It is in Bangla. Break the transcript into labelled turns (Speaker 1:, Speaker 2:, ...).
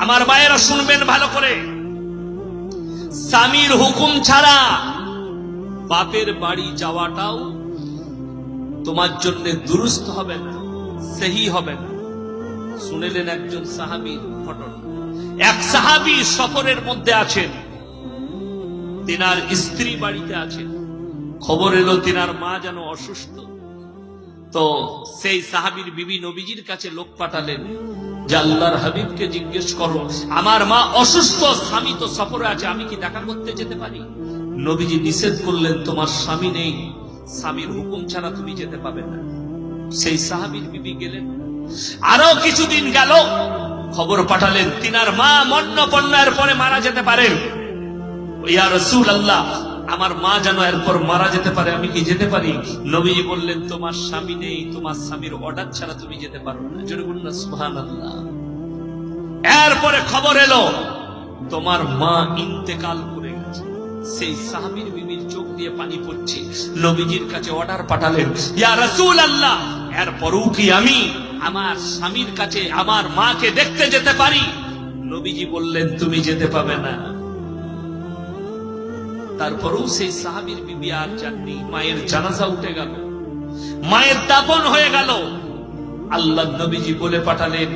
Speaker 1: আমার ভাইয়েরা শুনবেন ভালো করে, স্বামীর হুকুম ছাড়া বাপের বাড়ি যাওয়াটাও তোমার জন্য দুরুস্ত হবে না, সহি হবে না। শুনেলেন একজন সাহাবীর ঘটনা। এক সাহাবী সফরের মধ্যে আছেন, তিনার স্ত্রী বাড়িতে আছেন, খবর এলো তিনার মা যেন অসুস্থ। তো সেই সাহাবীর বিবি নবীজির কাছে লোক পাঠালেন যে আল্লাহর হাবিবকে জিজ্ঞেস করো, আমার মা অসুস্থ, স্বামী তো সফরে আছে, আমি কি দেখা করতে যেতে পারি? নবীজি নিষেধ করলেন, তোমার স্বামী নেই, স্বামীর হুকুম ছাড়া তুমি যেতে পাবে না। সেই সাহাবীর বিবি গেলেন। আরো কিছুদিন গেল, খবর পাঠালেন তিনার মা মন্নপন্নের পরে মারা যেতে পারেন। ইয়া রাসূলুল্লাহ, আমার মা যেন এরপর মারা যেতে পারে, আমি কি যেতে পারি? নবীজি বললেন, তোমার স্বামী নেই, তোমার স্বামীর অর্ডার ছাড়া তুমি যেতে পারো না। জোরে বলুন না সুবহানাল্লাহ। এরপরে খবর এলো তোমার মা ইন্তেকাল করে গেছে। সেই সাহাবীর বিবির চোখ দিয়ে পানি পড়ছে। নবীজির কাছে অর্ডার পাঠালেন, ইয়া রাসূলুল্লাহ, এরপরও কি আমি আমার স্বামীর কাছে আমার মাকে দেখতে যেতে পারি? নবীজি বললেন, তুমি যেতে পাবে না। তারপরেও সেই সাহাবীর বিবি আর যাননি। মায়ের জানাজা উঠে গেল, মায়ের দাফন হয়ে গেল। আল্লাহ নবীজি বলে পাঠালেন,